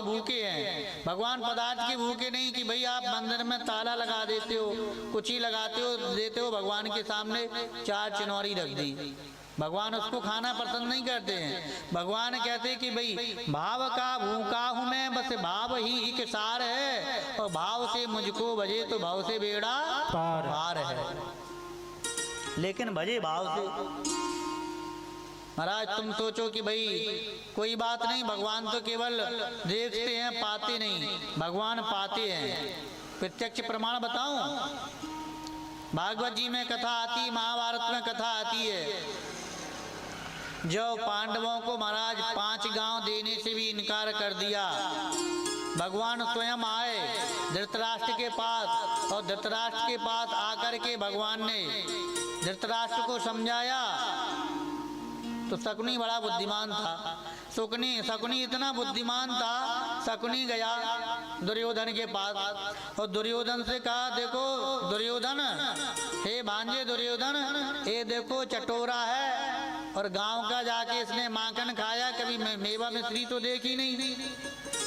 भूखे हैं, भगवान पदार्थ के भूखे नहीं कि भाई आप मंदिर में ताला लगा देते हो, कुची लगाते हो, देते हो भगवान के सामने 4 चिनौरी रख दी। भगवान उसको खाना पसंद नहीं करते हैं। भगवान कहते कि भाई भाव का भूखा हूं मैं, बस भाव ही एक सार है, और भाव से मुझको भजे तो भाव से बेड़ा पार है। लेकिन भजे भाव से। महाराज तुम सोचो कि भाई कोई बात नहीं, भगवान तो केवल देखते हैं, पाते नहीं, भगवान पाते हैं। प्रत्यक्ष प्रमाण बताऊं, भागवत जी में कथा आती, महाभारत में कथा आती है, जो पांडवों को महाराज 5 गांव देने से भी इनकार कर दिया, भगवान स्वयं आए धृतराष्ट्र के पास, और धृतराष्ट्र के पास आकर के भगवान ने धृतराष्ट्र को समझाया। तो शकुनी बड़ा बुद्धिमान था, शकुनी इतना बुद्धिमान था, शकुनी गया दुर्योधन के पास और दुर्योधन से कहा, देखो दुर्योधन, हे भांजे दुर्योधन, ये देखो चटोरा है और गांव का जाके इसने माखन खाया, कभी मेवा मिश्री तो देखी नहीं,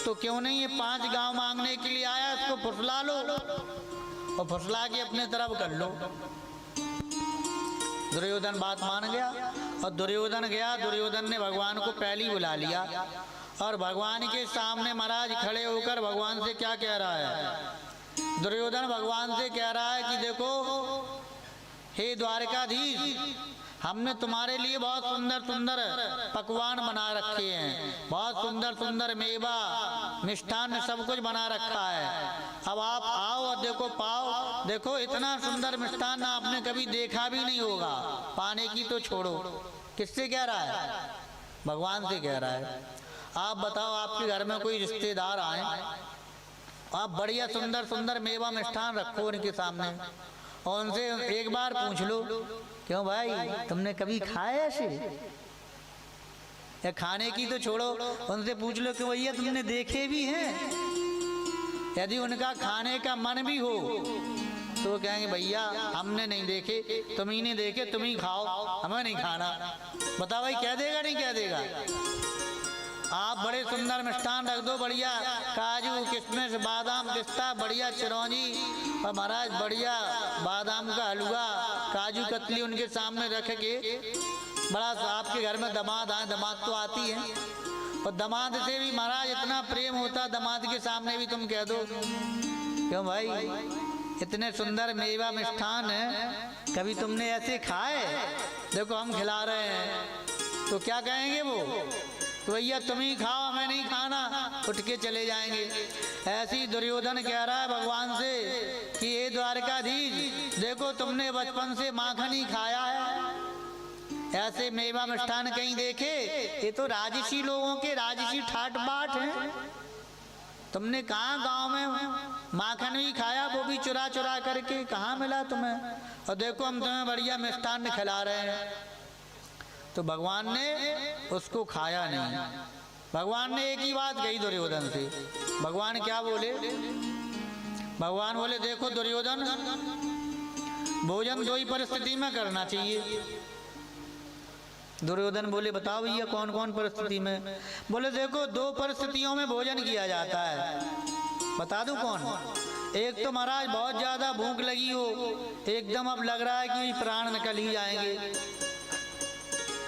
तो क्यों नहीं ये 5 गांव मांगने के लिए आया, इसको फुसला लो और फुसला के अपने तरफ कर लो। दुर्योधन बात मान गया और दुर्योधन गया, दुर्योधन ने भगवान को पहली बुला लिया और भगवान के सामने महाराज खड़े होकर भगवान से क्या कह रहा है, दुर्योधन भगवान से कह रहा है कि देखो हे द्वारकाधीश, हमने तुम्हारे लिए बहुत सुंदर सुंदर पकवान बना रखे हैं, बहुत सुंदर सुंदर मेवा मिष्ठान सब कुछ बना रखा है, अब आप आओ और देखो पाओ, देखो इतना सुंदर मिष्ठान आपने कभी देखा भी नहीं होगा, पाने की तो छोड़ो। किससे कह रहा है, भगवान से कह रहा है। आप बताओ आपके घर में कोई रिश्तेदार आए, आप बढ़िया सुंदर सुंदर मेवा मिष्ठान रखो उनके सामने और उनसे एक बार पूछ लो, क्यों भाई तुमने कभी खाया ऐसे, या खाने की तो छोड़ो, उनसे पूछ लो कि भैया तुमने देखे भी हैं। यदि उनका खाने का मन भी हो तो कहेंगे भैया हमने नहीं देखे, तुम ही नहीं देखे, तुम ही खाओ, हमें नहीं खाना। बताओ भाई क्या देगा, नहीं क्या देगा। आप बड़े सुंदर मिष्ठान रख दो, बढ़िया काजू किशमिश बादाम पिस्ता, बढ़िया चिरौंजी और महाराज बढ़िया बादाम का हलवा, काजू कतली उनके सामने रख के, बड़ा आपके घर में दामाद आए, दामाद तो आती है और दामाद से भी महाराज इतना प्रेम होता, दामाद के सामने भी तुम कह दो, क्यों भाई इतने सुंदर मेवा मिष्ठान है कभी तुमने ऐसे खाए, देखो हम खिला रहे हैं, तो क्या कहेंगे वो, तो भैया तुम ही खाओ हमें नहीं खाना, उठ के चले जाएंगे। ऐसी दुर्योधन कह रहा है भगवान से कि ये द्वारकाधीश देखो तुमने बचपन से माखन ही खाया है, ऐसे मेवा मिष्ठान कहीं देखे, ये तो राजसी लोगों के राजसी ठाट बाट हैं, तुमने कहाँ गांव में माखन भी खाया, वो भी चुरा चुरा करके, कहाँ मिला तुम्हें, और देखो हम तुम्हें बढ़िया मिष्ठान खिला रहे हैं। तो भगवान ने उसको खाया नहीं। भगवान ने एक ही बात कही दुर्योधन से, भगवान क्या बोले, भगवान बोले देखो दुर्योधन, भोजन 2 ही परिस्थिति में करना चाहिए। दुर्योधन बोले बताओ भैया कौन कौन परिस्थिति में, बोले देखो 2 परिस्थितियों में भोजन किया जाता है, बता दूं कौन। एक तो महाराज बहुत ज्यादा भूख लगी हो, एकदम अब लग रहा है कि प्राण निकल ही जाएंगे,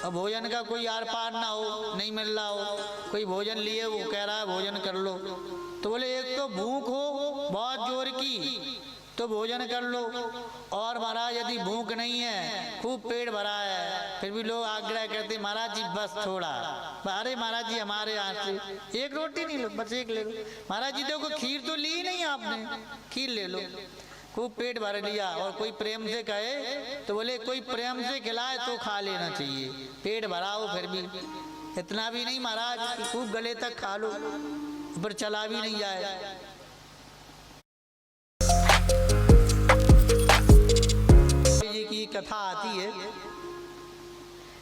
अब भोजन का कोई आर पार ना हो, नहीं मिल रहा हो, कोई भोजन लिए वो कह रहा है भोजन कर लो, तो बोले एक तो भूख हो बहुत जोर की तो भोजन कर लो, और महाराज यदि भूख नहीं है, खूब पेट भरा है, फिर भी लोग आग्रह करते महाराज जी बस थोड़ा, अरे महाराज जी हमारे यहाँ से 1 रोटी नहीं लो, बस 1 ले लो, महाराज जी देखो खीर तो ली नहीं आपने, खीर ले लो, खूब पेट भर लिया। और कोई प्रेम से कहे तो बोले कोई प्रेम से खिलाए तो खा लेना चाहिए, पेट भरा हो फिर भी, इतना भी नहीं महाराज कि खूब गले तक खा लो पर चला भी नहीं जाए। जी की कथा आती है,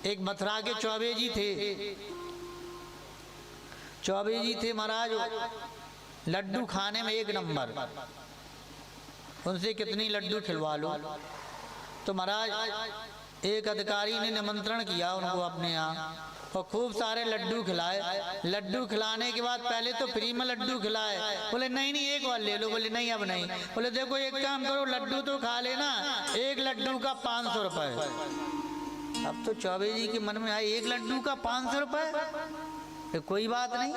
एक मथुरा के चौबे जी थे, चौबे जी थे महाराज, लड्डू खाने में 1 नंबर, उनसे कितनी लड्डू खिलवा लो। तो महाराज एक अधिकारी ने निमंत्रण किया उनको अपने यहाँ, और खूब सारे लड्डू खिलाए। लड्डू खिलाने के बाद पहले तो फ्री में लड्डू खिलाए, बोले नहीं नहीं एक और ले लो, बोले नहीं अब नहीं। बोले देखो एक काम करो, लड्डू तो खा लेना, एक लड्डू का 500 रुपए। अब तो चौबे जी के मन में आए एक लड्डू का 500 रुपए, कोई बात नहीं।